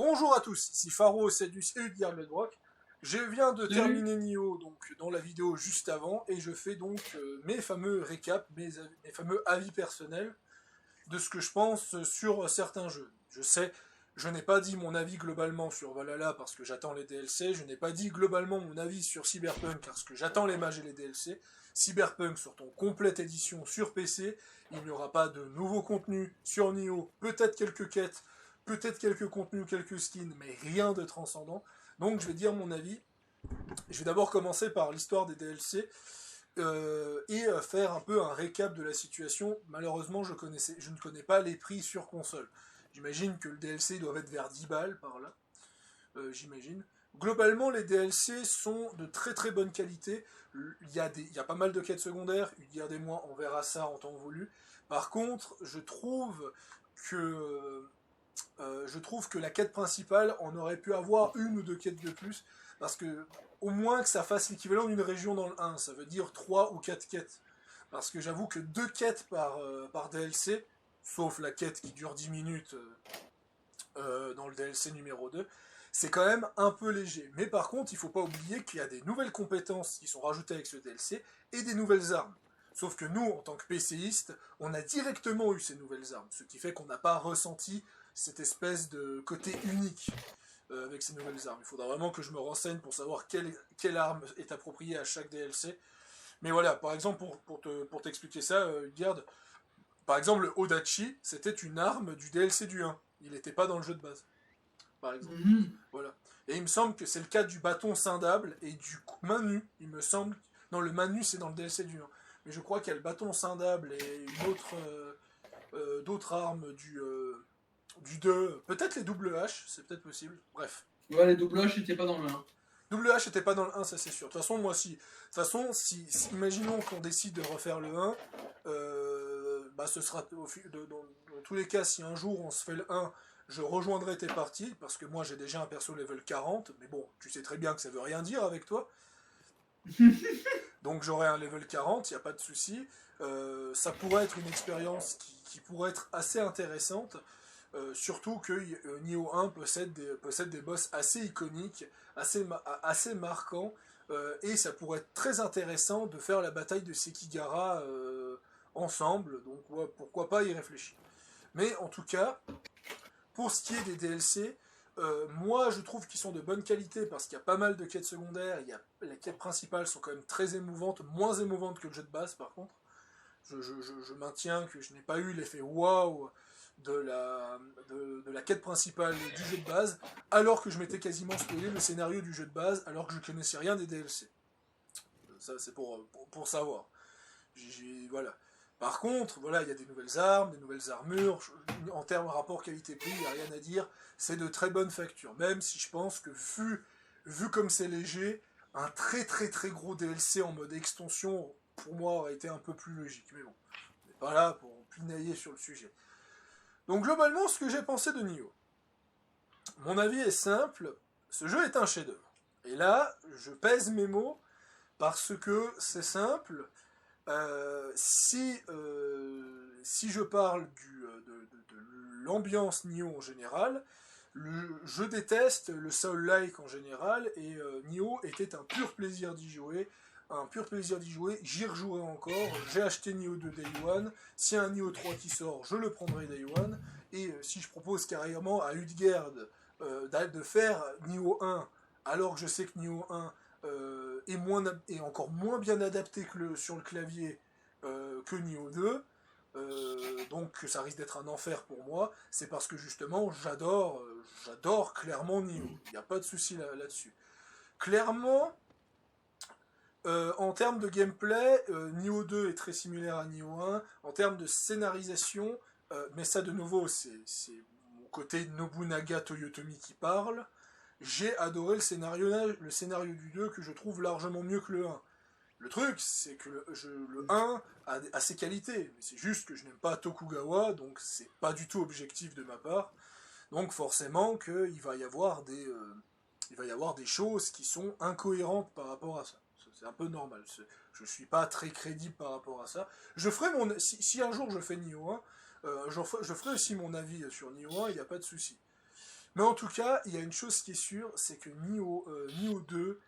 Bonjour à tous, ici Pharo, Cedus et Udgar Bloodrock. Je viens de Salut. terminer Nioh donc, dans la vidéo juste avant et je fais donc mes fameux récaps, mes fameux avis personnels de ce que je pense sur certains jeux. Je sais, je n'ai pas dit mon avis globalement sur Valhalla parce que j'attends les DLC, je n'ai pas dit globalement mon avis sur Cyberpunk parce que j'attends les mages et les DLC. Cyberpunk sort en complète édition sur PC, il n'y aura pas de nouveau contenu sur Nioh, peut-être quelques quêtes, peut-être quelques contenus, quelques skins, mais rien de transcendant. Donc je vais dire mon avis. Je vais d'abord commencer par l'histoire des DLC et faire un peu un récap de la situation. Malheureusement, je ne connais pas les prix sur console. J'imagine que le DLC doit être vers 10 balles par là, j'imagine. Globalement, les DLC sont de très très bonne qualité. Il y a pas mal de quêtes secondaires, il y a des mois, on verra ça en temps voulu. Par contre, je trouve que la quête principale, on aurait pu avoir une ou deux quêtes de plus, parce que au moins que ça fasse l'équivalent d'une région dans le 1, ça veut dire 3 ou 4 quêtes. Parce que j'avoue que 2 quêtes par DLC, sauf la quête qui dure 10 minutes dans le DLC numéro 2, c'est quand même un peu léger. Mais par contre, il ne faut pas oublier qu'il y a des nouvelles compétences qui sont rajoutées avec ce DLC et des nouvelles armes. Sauf que nous, en tant que PCistes, on a directement eu ces nouvelles armes, ce qui fait qu'on n'a pas ressenti cette espèce de côté unique avec ces nouvelles armes. Il faudra vraiment que je me renseigne pour savoir quelle arme est appropriée à chaque DLC. Mais voilà, par exemple, pour t'expliquer ça, garde, par exemple, le Odachi, c'était une arme du DLC du 1. Il n'était pas dans le jeu de base, par exemple. Mhm. Voilà. Et il me semble que c'est le cas du bâton scindable et du main nue. Il me semble. Non, le main nue, c'est dans le DLC du 1. Mais je crois qu'il y a le bâton scindable et d'autres armes du 2. Peut-être les double H, c'est peut-être possible. Bref. Ouais, les doublages n'étaient pas dans le 1. Double H n'était pas dans le 1, ça c'est sûr. De toute façon, moi, si. De toute façon, si imaginons qu'on décide de refaire le 1, bah, ce sera. Dans tous les cas, si un jour on se fait le 1, je rejoindrai tes parties, parce que moi j'ai déjà un perso level 40, mais bon, tu sais très bien que ça veut rien dire avec toi. Donc j'aurai un level 40, il n'y a pas de souci. Ça pourrait être une expérience qui pourrait être assez intéressante. Surtout que Nioh 1 possède des boss assez iconiques, assez marquants, et ça pourrait être très intéressant de faire la bataille de Sekigahara ensemble, donc ouais, pourquoi pas y réfléchir. Mais en tout cas, pour ce qui est des DLC, moi je trouve qu'ils sont de bonne qualité parce qu'il y a pas mal de quêtes secondaires, les quêtes principales sont quand même très émouvantes, moins émouvantes que le jeu de base par contre. Je maintiens que je n'ai pas eu l'effet waouh de la quête principale du jeu de base, alors que je m'étais quasiment spoilé le scénario du jeu de base, alors que je ne connaissais rien des DLC. Ça, c'est pour savoir. Voilà. Par contre, voilà, il y a des nouvelles armes, des nouvelles armures. En termes de rapport qualité-prix, il n'y a rien à dire. C'est de très bonne facture. Même si je pense que, vu comme c'est léger, un très très très gros DLC en mode extension, pour moi, aurait été un peu plus logique. Mais bon, on n'est pas là pour pinailler sur le sujet. Donc globalement, ce que j'ai pensé de Nioh. Mon avis est simple, ce jeu est un chef-d'œuvre. Et là, je pèse mes mots parce que c'est simple. Si je parle de l'ambiance Nioh en général, je déteste le Soul-like en général, et Nioh était un pur plaisir d'y jouer. Un pur plaisir d'y jouer, j'y rejouerai encore. J'ai acheté Nioh 2 Day One. S'il y a un Nioh 3 qui sort, je le prendrai Day One. Et si je propose carrément à Udgerd de faire Nioh 1, alors que je sais que Nioh 1 est encore moins bien adapté sur le clavier que Nioh 2, donc ça risque d'être un enfer pour moi, c'est parce que justement j'adore clairement Nioh. Il n'y a pas de souci là-dessus. Clairement, en termes de gameplay, Nioh 2 est très similaire à Nioh 1. En termes de scénarisation, mais ça de nouveau, c'est mon côté Nobunaga Toyotomi qui parle. J'ai adoré le scénario du 2 que je trouve largement mieux que le 1. Le truc, c'est que le 1 a ses qualités, mais c'est juste que je n'aime pas Tokugawa, donc c'est pas du tout objectif de ma part. Donc forcément qu'il va y avoir des choses qui sont incohérentes par rapport à ça. C'est un peu normal. Je suis pas très crédible par rapport à ça. Si un jour je fais Nioh 1, je ferai aussi mon avis sur Nioh 1, il n'y a pas de souci. Mais en tout cas, il y a une chose qui est sûre, c'est que Nioh 2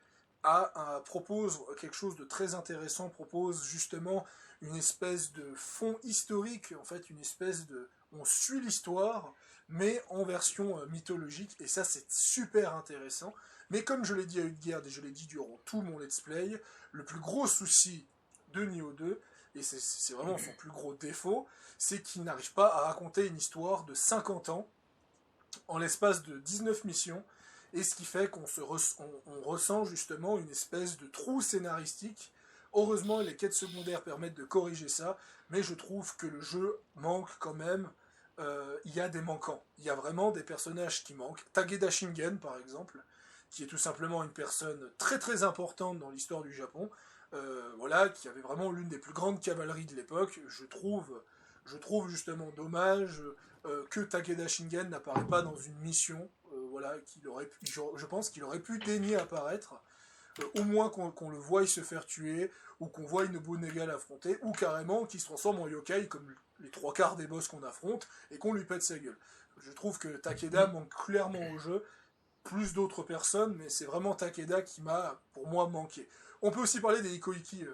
propose quelque chose de très intéressant, propose justement une espèce de fond historique, en fait, une espèce de... On suit l'histoire, mais en version mythologique, et ça c'est super intéressant. Mais comme je l'ai dit à Udgerd et je l'ai dit durant tout mon let's play, le plus gros souci de Nioh 2, et c'est vraiment son plus gros défaut, c'est qu'il n'arrive pas à raconter une histoire de 50 ans en l'espace de 19 missions, et ce qui fait on ressent justement une espèce de trou scénaristique. Heureusement, les quêtes secondaires permettent de corriger ça, mais je trouve que le jeu manque quand même. Il y a des manquants. Il y a vraiment des personnages qui manquent. Takeda Shingen, par exemple, qui est tout simplement une personne très très importante dans l'histoire du Japon, voilà, qui avait vraiment l'une des plus grandes cavaleries de l'époque. Je trouve justement dommage que Takeda Shingen n'apparaît pas dans une mission. Voilà, je pense qu'il aurait pu daigner apparaître, au moins qu'on le voie se faire tuer, ou qu'on voie Nobunaga l'affronter, ou carrément qu'il se transforme en yokai comme les trois quarts des boss qu'on affronte, et qu'on lui pète sa gueule. Je trouve que Takeda manque clairement au jeu, plus d'autres personnes, mais c'est vraiment Takeda qui m'a, pour moi, manqué. On peut aussi parler des Ikoiki.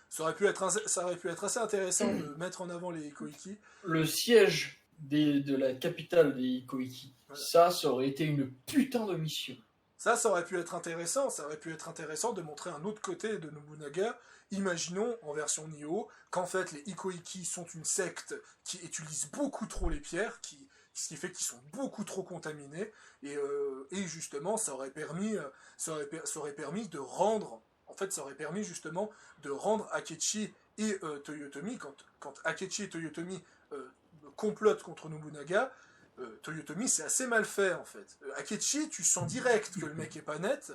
Ça aurait pu être assez intéressant de mettre en avant les Ikoiki. Le siège de la capitale des Ikoiki, Voilà. ça aurait été une putain de mission. Ça aurait pu être intéressant. Ça aurait pu être intéressant de montrer un autre côté de Nobunaga. Imaginons, en version Nioh, qu'en fait les Ikoiki sont une secte qui utilise beaucoup trop les pierres, ce qui fait qu'ils sont beaucoup trop contaminés, et justement ça aurait permis de rendre, en fait ça aurait permis justement de rendre Akechi et Toyotomi, quand Akechi et Toyotomi complotent contre Nobunaga, Toyotomi c'est assez mal fait en fait. Akechi, tu sens direct que le mec est pas net.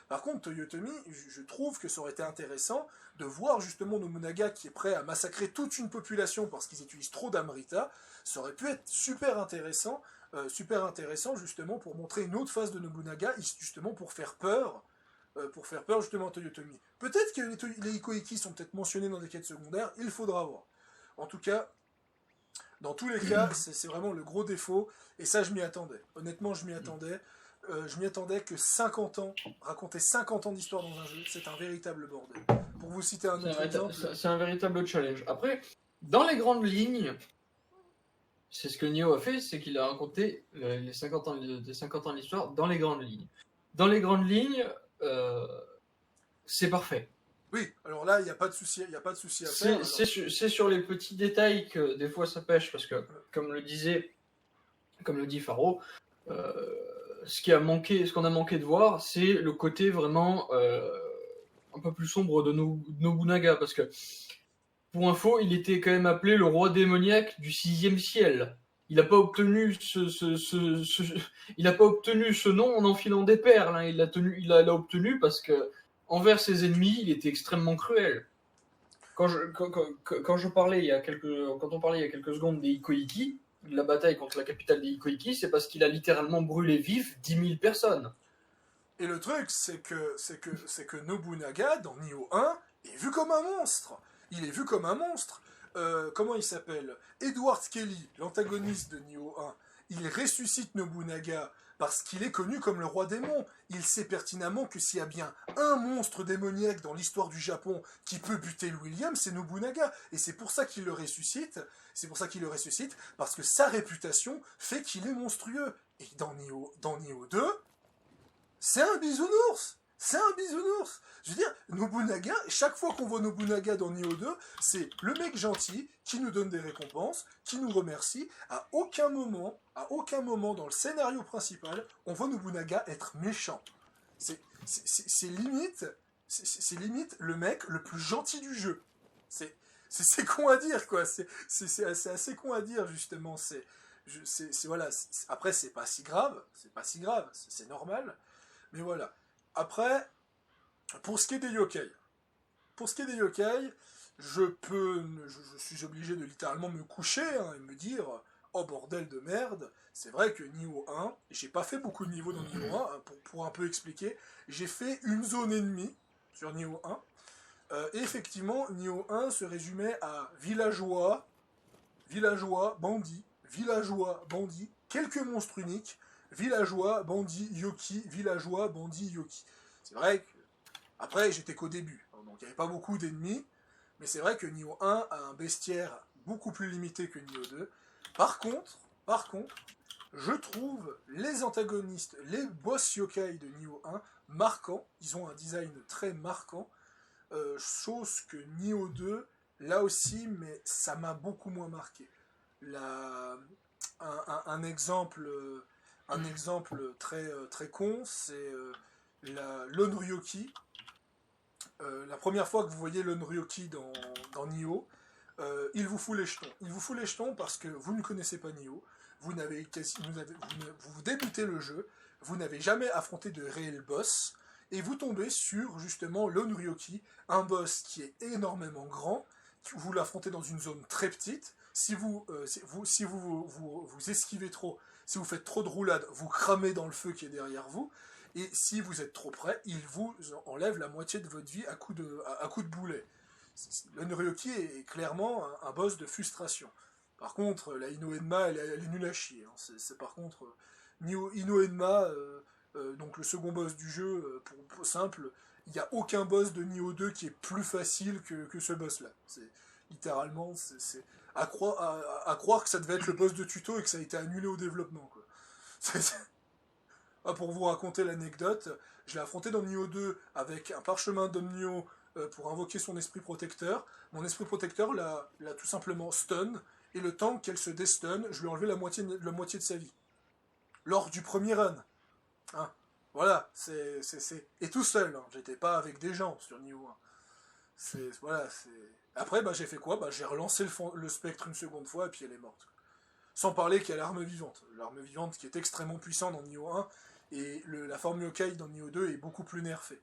Par contre, Toyotomi, je trouve que ça aurait été intéressant de voir justement Nobunaga qui est prêt à massacrer toute une population parce qu'ils utilisent trop d'Amrita. Ça aurait pu être super intéressant justement pour montrer une autre face de Nobunaga, justement pour faire peur justement à Toyotomi. Peut-être que les Ikoiki sont peut-être mentionnés dans des quêtes secondaires, il faudra voir. En tout cas, dans tous les cas, c'est vraiment le gros défaut, et ça je m'y attendais. Honnêtement, je m'y attendais. Je m'y attendais que 50 ans, raconter 50 ans d'histoire dans un jeu, c'est un véritable bordel. Pour vous citer un autre exemple... C'est un véritable challenge. Après, dans les grandes lignes, c'est ce que Nioh a fait, c'est qu'il a raconté les 50 ans de l'histoire dans les grandes lignes. Dans les grandes lignes, c'est parfait. Oui, alors là, il n'y a pas de souci à faire. C'est sur les petits détails que des fois ça pêche, parce que, comme le dit Faro, ce qu'on a manqué de voir, c'est le côté vraiment un peu plus sombre de Nobunaga, parce que, pour info, il était quand même appelé le roi démoniaque du 6e ciel. Il n'a pas obtenu ce nom en enfilant des perles, hein. Il l'a obtenu parce que envers ses ennemis, il était extrêmement cruel. Quand on parlait il y a quelques secondes des Ikoiki, de la bataille contre la capitale des Ikoiki, c'est parce qu'il a littéralement brûlé vif 10 000 personnes. Et le truc, c'est que Nobunaga, dans Nioh 1, est vu comme un monstre. Il est vu comme un monstre. Comment il s'appelle ? Edward Kelly, l'antagoniste de Nioh 1, il ressuscite Nobunaga parce qu'il est connu comme le roi démon. Il sait pertinemment que s'il y a bien un monstre démoniaque dans l'histoire du Japon qui peut buter William, c'est Nobunaga. Et c'est pour ça qu'il le ressuscite. Parce que sa réputation fait qu'il est monstrueux. Et dans Nioh 2, c'est un bisounours. Je veux dire, Nobunaga, chaque fois qu'on voit Nobunaga dans Nioh 2, c'est le mec gentil qui nous donne des récompenses, qui nous remercie. À aucun moment dans le scénario principal, on voit Nobunaga être méchant. C'est limite le mec le plus gentil du jeu. C'est con à dire, quoi. C'est assez con à dire, justement. Voilà. Après, c'est pas si grave, c'est normal. Mais voilà. Après, pour ce qui est des yokai, je suis obligé de littéralement me coucher et me dire, oh bordel de merde, c'est vrai que niveau 1, j'ai pas fait beaucoup de niveaux dans niveau 1, pour un peu expliquer, j'ai fait une zone ennemie sur niveau 1, et effectivement, niveau 1 se résumait à villageois, bandits, villageois, bandit, quelques monstres uniques, villageois, bandit, yoki, villageois, bandit, yoki. C'est vrai que, après, j'étais qu'au début, hein, donc il n'y avait pas beaucoup d'ennemis, mais c'est vrai que Nioh 1 a un bestiaire beaucoup plus limité que Nioh 2. Par contre, je trouve les antagonistes, les boss yokai de Nioh 1 marquants, ils ont un design très marquant, chose que Nioh 2, là aussi, mais ça m'a beaucoup moins marqué. Un exemple, très con, c'est l'Onryoki. La première fois que vous voyez l'Onryoki dans Nioh, il vous fout les jetons. Il vous fout les jetons parce que vous ne connaissez pas Nioh, vous débutez le jeu, vous n'avez jamais affronté de réel boss, et vous tombez sur justement l'Onryoki, un boss qui est énormément grand, vous l'affrontez dans une zone très petite, si vous esquivez trop, si vous faites trop de roulades, vous cramez dans le feu qui est derrière vous, et si vous êtes trop près, il vous enlève la moitié de votre vie à coup de boulet. L'Onryoki est clairement un boss de frustration. Par contre, la Inoenma, elle est nulle à chier. Hein. C'est par contre, Inoenma, donc le second boss du jeu, pour simple, il n'y a aucun boss de Nioh 2 qui est plus facile que ce boss-là. C'est littéralement, c'est à croire que ça devait être le boss de tuto et que ça a été annulé au développement. Quoi. Ah, pour vous raconter l'anecdote, je l'ai affronté dans Nioh 2 avec un parchemin d'Omnio pour invoquer son esprit protecteur. Mon esprit protecteur l'a tout simplement stun, et le temps qu'elle se déstun, je lui ai enlevé la moitié de sa vie. Lors du premier run. Hein. Voilà, et tout seul, hein. J'étais pas avec des gens sur Nioh 1. Après, j'ai fait quoi ? J'ai relancé le spectre une seconde fois, et puis elle est morte. Sans parler qu'il y a l'arme vivante. L'arme vivante qui est extrêmement puissante dans Nioh 1, et la forme yokai dans Nioh 2 est beaucoup plus nerfée.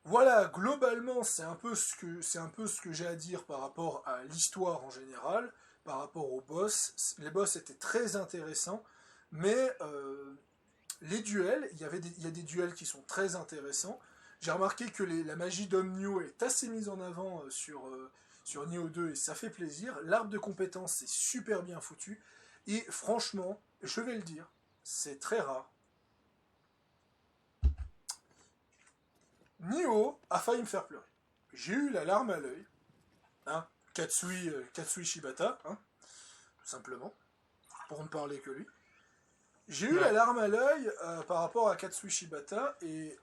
Voilà, globalement, c'est un peu ce que j'ai à dire par rapport à l'histoire en général, par rapport aux boss. Les boss étaient très intéressants, mais les duels, il y a des duels qui sont très intéressants. J'ai remarqué que la magie d'Omnio est assez mise en avant sur Nioh 2, et ça fait plaisir. L'arbre de compétences est super bien foutu, et franchement, je vais le dire, c'est très rare. Nioh a failli me faire pleurer. J'ai eu la larme à l'œil. Hein, Katsui Shibata, hein, tout simplement, pour ne parler que lui. J'ai eu la larme à l'œil par rapport à Katsui Shibata, et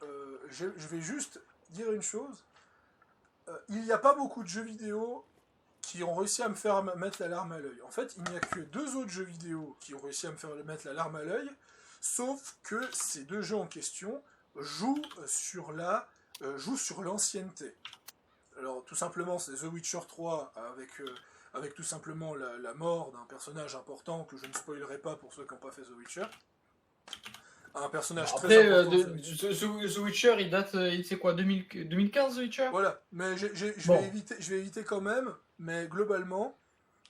je vais juste dire une chose. Il n'y a pas beaucoup de jeux vidéo qui ont réussi à me faire mettre la larme à l'œil. En fait, il n'y a que 2 autres jeux vidéo qui ont réussi à me faire mettre la larme à l'œil, sauf que ces 2 jeux en question jouent sur l'ancienneté. Alors, tout simplement, c'est The Witcher 3 avec tout simplement la mort d'un personnage important que je ne spoilerai pas pour ceux qui n'ont pas fait The Witcher. Un personnage très important. The Witcher, il date, c'est quoi, 2015 The Witcher ? Voilà, mais je vais éviter quand même, mais globalement,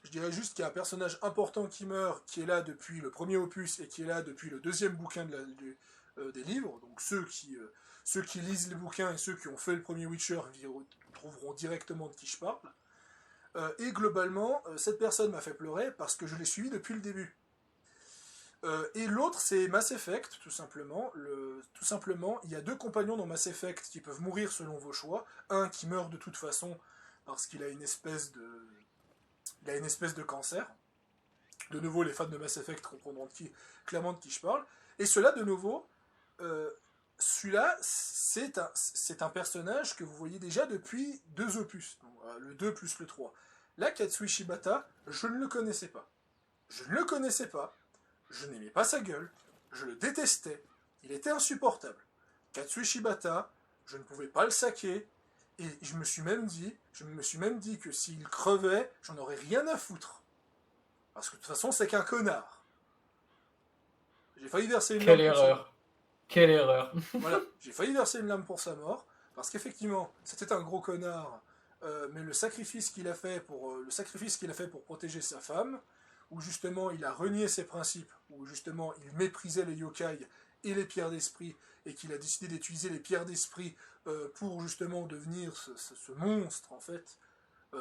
je dirais juste qu'il y a un personnage important qui meurt, qui est là depuis le premier opus et qui est là depuis le 2e bouquin des livres. Donc ceux qui lisent les bouquins et ceux qui ont fait le premier Witcher trouveront directement de qui je parle. Et globalement, cette personne m'a fait pleurer parce que je l'ai suivi depuis le début. Et l'autre, c'est Mass Effect, tout simplement. Tout simplement, il y a 2 compagnons dans Mass Effect qui peuvent mourir selon vos choix. Un qui meurt de toute façon parce qu'il a une espèce de cancer. De nouveau, les fans de Mass Effect comprendront clairement de qui je parle. Et cela, de nouveau, celui-là, c'est un personnage que vous voyez déjà depuis 2 opus. Donc, le 2 plus le 3. Là, Katsui Shibata, je ne le connaissais pas. Je n'aimais pas sa gueule, je le détestais, il était insupportable. Katsui Shibata, je ne pouvais pas le saquer, et je me suis même dit que s'il crevait, j'en aurais rien à foutre. Parce que de toute façon, c'est qu'un connard. J'ai failli verser une larme. Quelle erreur. Voilà, j'ai failli verser une larme pour sa mort, parce qu'effectivement, c'était un gros connard, mais le sacrifice qu'il a fait pour protéger sa femme, où justement il a renié ses principes, où justement il méprisait les yokai et les pierres d'esprit, et qu'il a décidé d'utiliser les pierres d'esprit pour justement devenir ce monstre, en fait,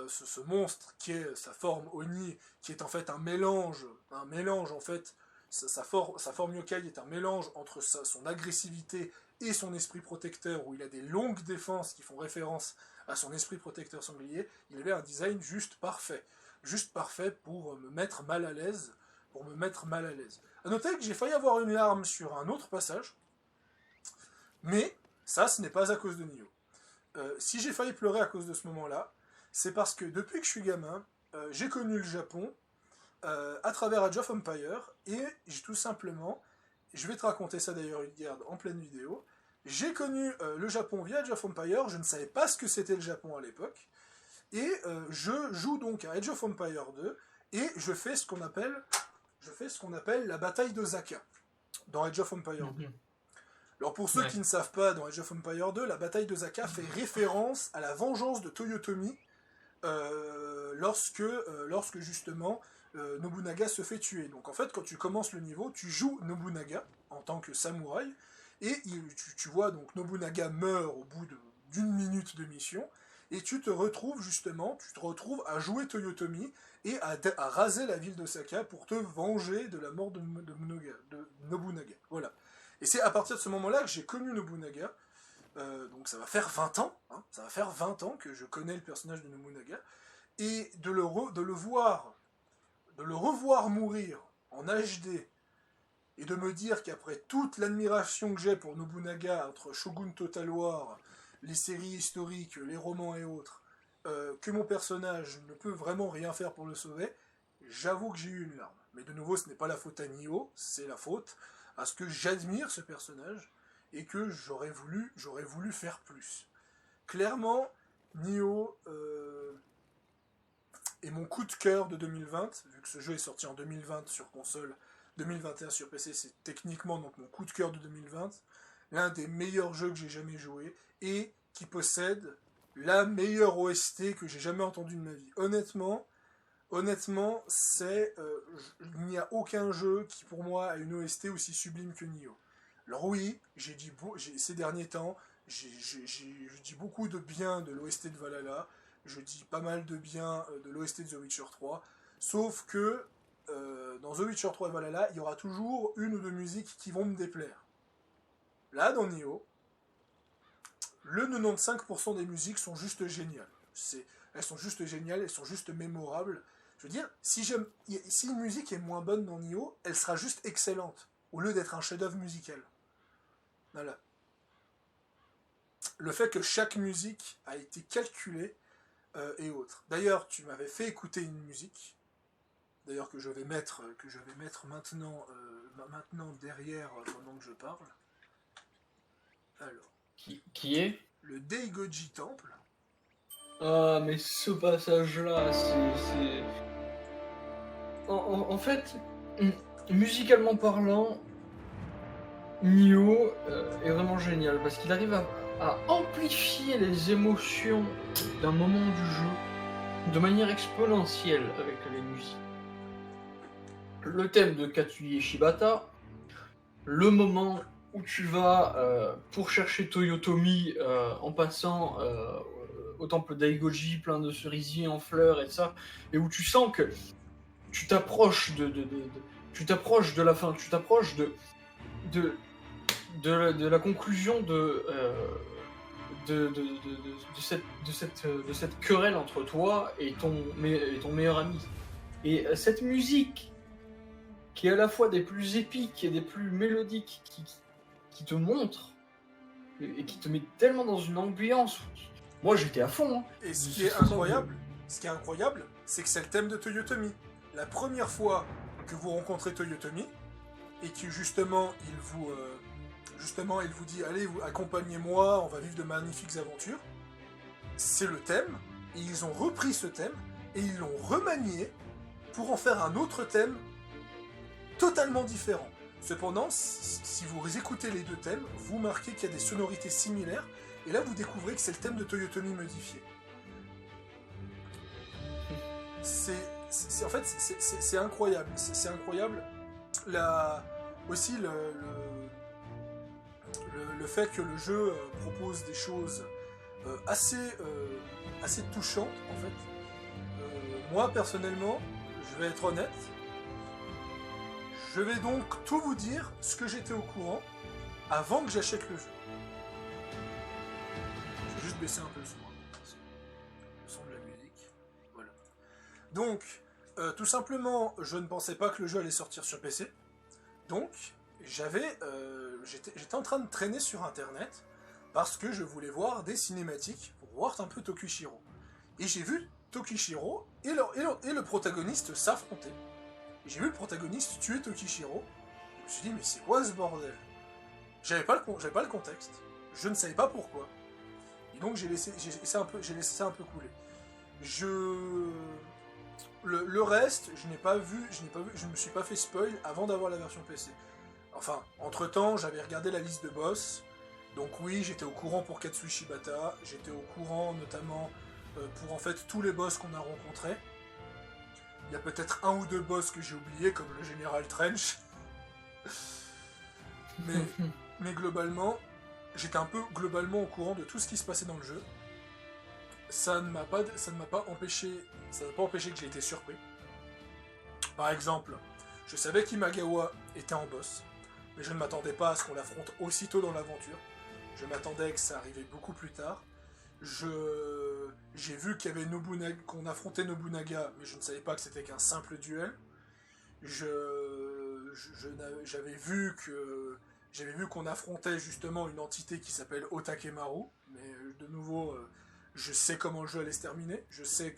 ce monstre qui est sa forme Oni, qui est en fait un mélange en fait, sa forme yokai est un mélange entre son agressivité et son esprit protecteur, où il a des longues défenses qui font référence à son esprit protecteur sanglier. Il avait un design juste parfait pour me mettre mal à l'aise, A noter que j'ai failli avoir une larme sur un autre passage, mais ça, ce n'est pas à cause de Nioh. Si j'ai failli pleurer à cause de ce moment-là, c'est parce que depuis que je suis gamin, j'ai connu le Japon à travers Age of Empires, et tout simplement, je vais te raconter ça d'ailleurs, une garde en pleine vidéo, j'ai connu le Japon via Age of Empires, je ne savais pas ce que c'était le Japon à l'époque, et je joue donc à Age of Empires 2, et je fais ce qu'on appelle la bataille d'Osaka, dans Age of Empires 2. Alors pour ceux qui ne savent pas, dans Age of Empires 2, la bataille d'Osaka fait référence à la vengeance de Toyotomi lorsque justement Nobunaga se fait tuer. Donc en fait, quand tu commences le niveau, tu joues Nobunaga en tant que samouraï, et tu vois donc Nobunaga meurt au bout d'une minute de mission, et tu te retrouves à jouer Toyotomi et à raser la ville d'Osaka pour te venger de la mort de Nobunaga. Voilà. Et c'est à partir de ce moment-là que j'ai connu Nobunaga. Donc ça va faire 20 ans, ça va faire 20 ans que je connais le personnage de Nobunaga, et de le revoir mourir en HD, et de me dire qu'après toute l'admiration que j'ai pour Nobunaga, entre Shogun Total War, les séries historiques, les romans et autres, que mon personnage ne peut vraiment rien faire pour le sauver, j'avoue que j'ai eu une larme. Mais de nouveau, ce n'est pas la faute à Nioh, c'est la faute à ce que j'admire ce personnage, et que j'aurais voulu faire plus. Clairement, Nioh est mon coup de cœur de 2020, vu que ce jeu est sorti en 2020 sur console, 2021 sur PC, c'est techniquement donc mon coup de cœur de 2020, l'un des meilleurs jeux que j'ai jamais joué, et qui possède la meilleure OST que j'ai jamais entendue de ma vie. Honnêtement, il n'y a aucun jeu qui pour moi a une OST aussi sublime que Nioh. Alors oui, ces derniers temps, je dis beaucoup de bien de l'OST de Valhalla, je dis pas mal de bien de l'OST de The Witcher 3, sauf que dans The Witcher 3 et Valhalla, il y aura toujours une ou deux musiques qui vont me déplaire. Là, dans Nioh, le 95% des musiques sont juste géniales. Elles sont juste géniales, elles sont juste mémorables. Je veux dire, si une musique est moins bonne dans Nioh, elle sera juste excellente, au lieu d'être un chef-d'œuvre musical. Voilà. Le fait que chaque musique a été calculée et autres. D'ailleurs, tu m'avais fait écouter une musique, d'ailleurs que je vais mettre maintenant derrière pendant que je parle. Alors. Qui est Le Daigoji Temple. Ah, mais ce passage-là, c'est... En fait, musicalement parlant, Nioh est vraiment génial, parce qu'il arrive à amplifier les émotions d'un moment du jeu de manière exponentielle avec les musiques. Le thème de Katsuhiro Shibata, le moment où tu vas pour chercher Toyotomi en passant au temple d'Aigoji plein de cerisiers en fleurs et ça, et où tu sens que tu t'approches de la fin, tu t'approches de la conclusion de cette querelle entre toi et ton meilleur ami. Et cette musique qui est à la fois des plus épiques et des plus mélodiques, qui te montre et qui te met tellement dans une ambiance. Moi j'étais à fond. Hein. Et ce qui est incroyable, c'est que c'est le thème de Toyotomi. La première fois que vous rencontrez Toyotomi, et que justement il vous dit allez, accompagnez-moi, on va vivre de magnifiques aventures. C'est le thème, et ils ont repris ce thème et ils l'ont remanié pour en faire un autre thème totalement différent. Cependant, si vous écoutez les deux thèmes, vous marquez qu'il y a des sonorités similaires, et là vous découvrez que c'est le thème de Toyotomi modifié. En fait, c'est incroyable. C'est incroyable. Aussi, le fait que le jeu propose des choses assez touchantes, en fait. Moi, personnellement, je vais être honnête, je vais donc tout vous dire ce que j'étais au courant avant que j'achète le jeu. Je vais juste baisser un peu le son. Le son de la musique. Voilà. Donc, tout simplement, je ne pensais pas que le jeu allait sortir sur PC. Donc, j'étais en train de traîner sur Internet parce que je voulais voir des cinématiques pour voir un peu Tokushiro. Et j'ai vu Tokushiro et le protagoniste s'affronter. J'ai vu le protagoniste tuer Tokushiro. Je me suis dit, mais c'est quoi ce bordel? J'avais pas le contexte. Je ne savais pas pourquoi. Et donc j'ai laissé ça un peu couler. Le reste, je ne me suis pas fait spoil avant d'avoir la version PC. Enfin, entre-temps, j'avais regardé la liste de boss. Donc oui, j'étais au courant pour Katsui Shibata. J'étais au courant notamment pour en fait tous les boss qu'on a rencontrés. Il y a peut-être un ou deux boss que j'ai oubliés, comme le Général Trench. mais globalement, j'étais un peu globalement au courant de tout ce qui se passait dans le jeu. Ça ne m'a pas empêché que j'ai été surpris. Par exemple, je savais qu'Imagawa était en boss, mais je ne m'attendais pas à ce qu'on l'affronte aussitôt dans l'aventure. Je m'attendais que ça arrivait beaucoup plus tard. J'ai vu qu'il y avait qu'on affrontait Nobunaga, mais je ne savais pas que c'était qu'un simple duel. J'avais vu qu'on affrontait justement une entité qui s'appelle Otakemaru, mais de nouveau, je sais comment le jeu allait se terminer. Je sais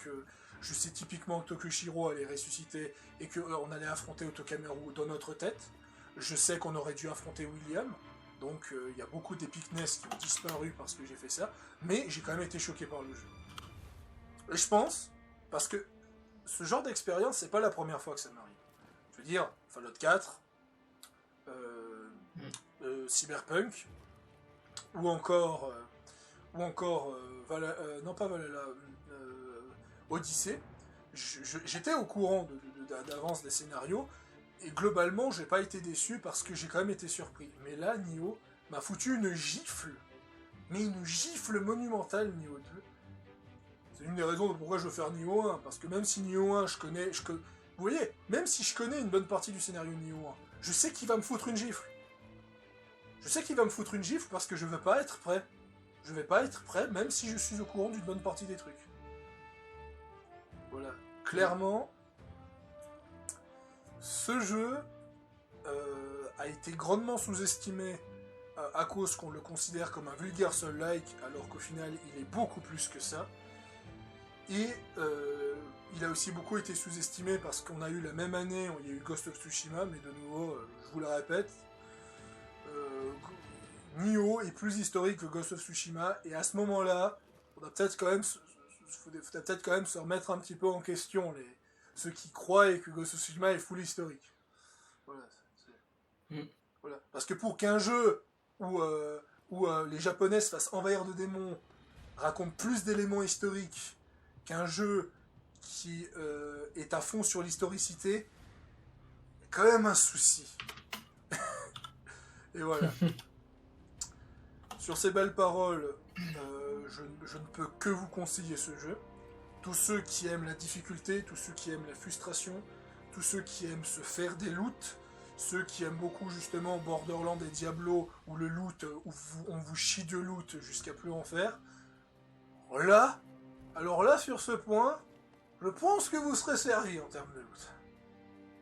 typiquement que Tokushiro allait ressusciter et qu'on allait affronter Otakemaru dans notre tête. Je sais qu'on aurait dû affronter William. Donc il y a beaucoup d'épicness qui ont disparu parce que j'ai fait ça, mais j'ai quand même été choqué par le jeu. Et je pense, parce que ce genre d'expérience, c'est pas la première fois que ça m'arrive. Je veux dire, Fallout 4, Cyberpunk, ou encore Odyssey, j'étais au courant d'avance des scénarios, et globalement, j'ai pas été déçu parce que j'ai quand même été surpris. Mais là, Nioh m'a foutu une gifle. Mais une gifle monumentale, Nioh 2. C'est une des raisons de pourquoi je veux faire Nioh 1. Parce que même si Nioh 1, vous voyez, même si je connais une bonne partie du scénario de Nioh 1, je sais qu'il va me foutre une gifle. Je sais qu'il va me foutre une gifle parce que je veux pas être prêt. Je vais pas être prêt, même si je suis au courant d'une bonne partie des trucs. Voilà. Clairement, ce jeu a été grandement sous-estimé à cause qu'on le considère comme un vulgaire Soul-like, alors qu'au final, il est beaucoup plus que ça. Et il a aussi beaucoup été sous-estimé parce qu'on a eu la même année, il y a eu Ghost of Tsushima, mais de nouveau, je vous le répète, Nioh est plus historique que Ghost of Tsushima, et à ce moment-là, on va peut-être quand même se remettre un petit peu en question, ceux qui croient que Ghost of Tsushima est full historique. Voilà. Voilà. Parce que pour qu'un jeu où les Japonais se fassent envahir de démons raconte plus d'éléments historiques qu'un jeu qui est à fond sur l'historicité, il y a quand même un souci. Et voilà. Sur ces belles paroles, je ne peux que vous conseiller ce jeu. Tous ceux qui aiment la difficulté, tous ceux qui aiment la frustration, tous ceux qui aiment se faire des loots, ceux qui aiment beaucoup justement Borderlands et Diablo, où le loot, où on vous chie de loot jusqu'à plus en faire. Alors là, sur ce point, je pense que vous serez servi en termes de loot.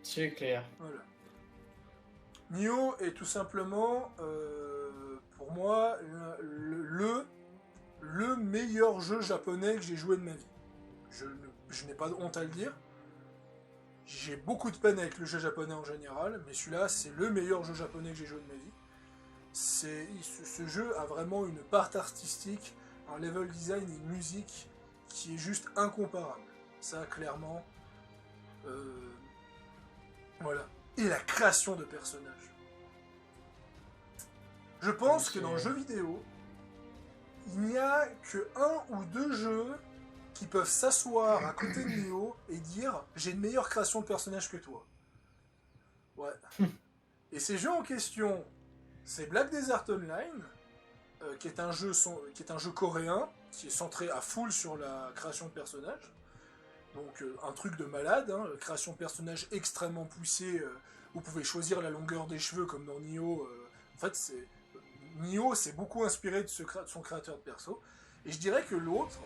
C'est clair. Voilà. Nioh est tout simplement, pour moi, le meilleur jeu japonais que j'ai joué de ma vie. Je n'ai pas de honte à le dire. J'ai beaucoup de peine avec le jeu japonais en général, mais celui-là, c'est le meilleur jeu japonais que j'ai joué de ma vie. Ce jeu a vraiment une part artistique, un level design et une musique qui est juste incomparable. Ça, clairement. Voilà. Et la création de personnages. Je pense que dans le jeu vidéo, il n'y a que 1 ou 2 jeux qui peuvent s'asseoir à côté de Nioh et dire « J'ai une meilleure création de personnages que toi ». Ouais. Et ces jeux en question, c'est Black Desert Online, qui est un jeu coréen, qui est centré à full sur la création de personnages, Donc un truc de malade, hein, création de personnages extrêmement poussée, vous pouvez choisir la longueur des cheveux comme dans Nioh. En fait, Nioh s'est beaucoup inspiré de son créateur de perso. Et je dirais que l'autre,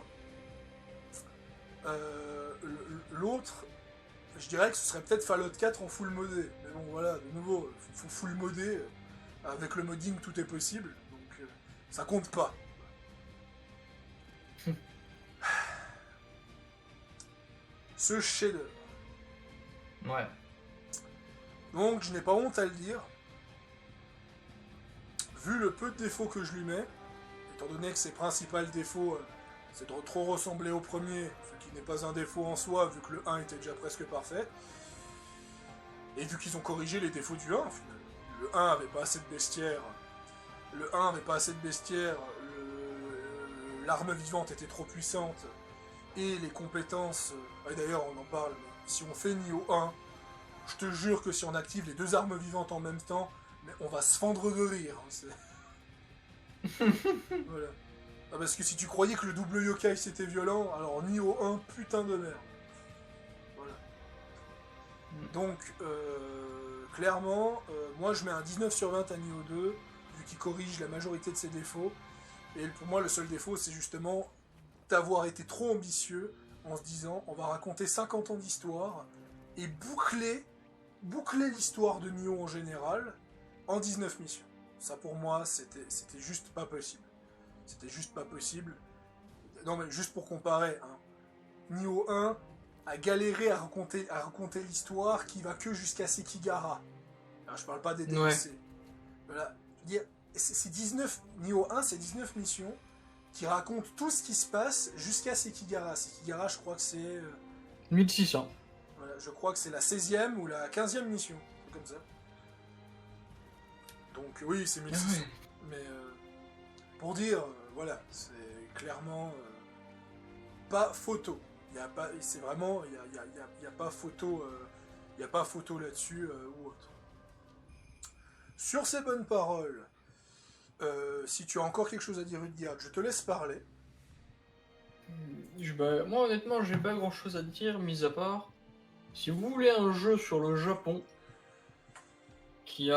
je dirais que ce serait peut-être Fallout 4 en full modé. Mais bon, voilà, de nouveau, full modé, avec le modding, tout est possible. Donc, ça compte pas. Ce chef-d'œuvre. Ouais. Donc, je n'ai pas honte à le dire. Vu le peu de défauts que je lui mets, étant donné que ses principaux défauts, c'est de trop ressembler au premier, ce qui n'est pas un défaut en soi, vu que le 1 était déjà presque parfait. Et vu qu'ils ont corrigé les défauts du 1, au final. Le 1 avait pas assez de bestiaire. L'arme vivante était trop puissante. Et les compétences... et d'ailleurs, on en parle, mais si on fait Nioh 1, je te jure que si on active les 2 armes vivantes en même temps, mais on va se fendre de rire. Voilà. Ah, parce que si tu croyais que le double yokai c'était violent, alors Nioh 1, putain de merde. Voilà. Donc, clairement, moi je mets un 19 sur 20 à Nioh 2, vu qu'il corrige la majorité de ses défauts. Et pour moi, le seul défaut, c'est justement d'avoir été trop ambitieux en se disant on va raconter 50 ans d'histoire et boucler l'histoire de Nioh en général en 19 missions. Ça pour moi, c'était juste pas possible. C'était juste pas possible. Non mais juste pour comparer, hein. Nioh 1 a galéré à raconter l'histoire qui va que jusqu'à Sekigahara. Alors, je parle pas des DLC. Ouais. Voilà. Je veux dire, c'est 19... Nioh 1, c'est 19 missions qui racontent tout ce qui se passe jusqu'à Sekigahara. Sekigahara, je crois que c'est... 1600. Voilà, je crois que c'est la 16e ou la 15e mission. Comme ça. Donc oui, c'est 1600. Mais pour dire, voilà, c'est clairement pas photo. C'est vraiment, il y a pas photo, il y a pas photo là-dessus ou autre. Sur ces bonnes paroles, si tu as encore quelque chose à dire, Rudyard, je te laisse parler. Moi, honnêtement, j'ai pas grand-chose à dire, mis à part, si vous voulez un jeu sur le Japon qui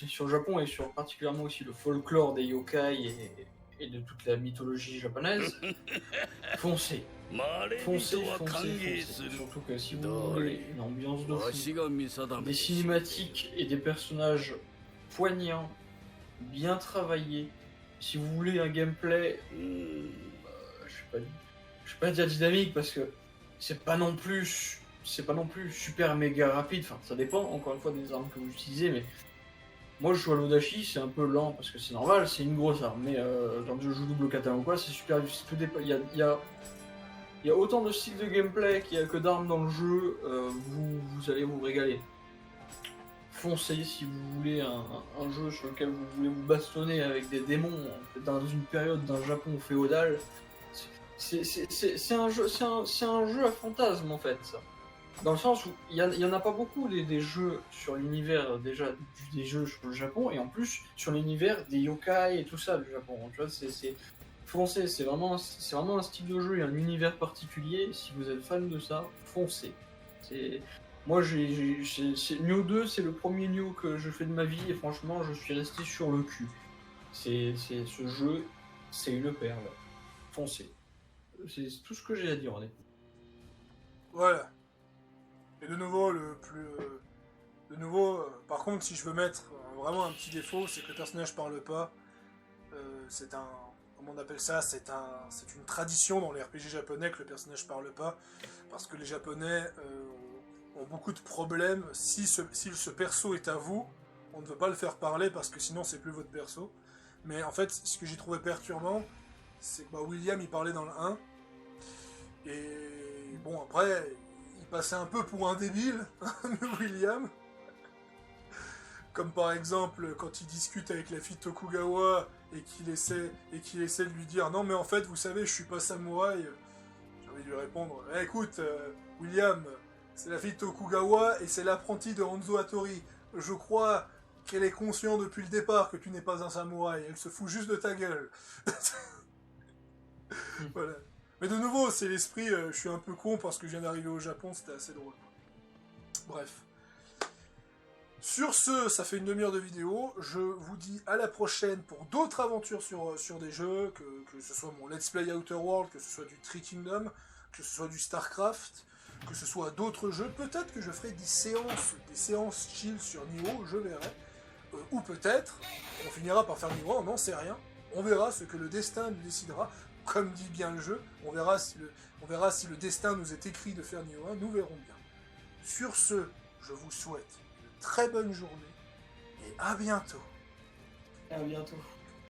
sur le Japon et sur particulièrement aussi le folklore des yokai et de toute la mythologie japonaise, foncez. Surtout que si vous voulez une ambiance de fou, des cinématiques et des personnages poignants, bien travaillés, si vous voulez un gameplay, je vais pas dire dynamique parce que c'est pas non plus super méga rapide, enfin ça dépend encore une fois des armes que vous utilisez, mais moi je joue à l'Odachi, c'est un peu lent parce que c'est normal, c'est une grosse arme, mais quand je joue double katana ou quoi, c'est super, il y a autant de styles de gameplay qu'il y a que d'armes dans le jeu, vous allez vous régaler. Foncez si vous voulez un jeu sur lequel vous voulez vous bastonner avec des démons dans une période d'un Japon féodal. C'est un jeu à fantasme en fait, ça. Dans le sens où il y en a pas beaucoup des jeux sur l'univers déjà des jeux sur le Japon et en plus sur l'univers des yokai et tout ça du Japon. Tu vois, foncez, c'est vraiment un style de jeu et un univers particulier. Si vous êtes fan de ça, foncez. Moi, Nioh 2, c'est le premier Nioh que je fais de ma vie et franchement, je suis resté sur le cul. Ce jeu, c'est une perle. Foncez. C'est tout ce que j'ai à dire, honnêtement. Voilà. Et de nouveau, par contre, si je veux mettre vraiment un petit défaut, c'est que le personnage parle pas. Comment on appelle ça, c'est une tradition dans les RPG japonais que le personnage parle pas, parce que les Japonais ont beaucoup de problèmes. Si ce perso est à vous, on ne veut pas le faire parler parce que sinon c'est plus votre perso. Mais en fait, ce que j'ai trouvé perturbant, c'est que William il parlait dans le 1, et bon après, il passait un peu pour un débile, William. Comme par exemple quand il discute avec la fille Tokugawa et qu'il essaie de lui dire non mais en fait vous savez je suis pas samouraï. J'ai envie de lui répondre écoute William, c'est la fille de Tokugawa et c'est l'apprenti de Hanzo Hattori. Je crois qu'elle est consciente depuis le départ que tu n'es pas un samouraï. Elle se fout juste de ta gueule. Voilà. Mais de nouveau, c'est l'esprit, je suis un peu con parce que je viens d'arriver au Japon, c'était assez drôle. Bref. Sur ce, ça fait une demi-heure de vidéo. Je vous dis à la prochaine pour d'autres aventures sur des jeux, que ce soit mon Let's Play Outer World, que ce soit du Three Kingdom, que ce soit du StarCraft, que ce soit d'autres jeux. Peut-être que je ferai des séances chill sur Nioh, je verrai. Ou peut-être, on finira par faire Nioh, on n'en sait rien. On verra ce que le destin nous décidera. Comme dit bien le jeu, on verra si le destin nous est écrit de faire Nioh 1, nous verrons bien. Sur ce, je vous souhaite une très bonne journée et à bientôt. À bientôt.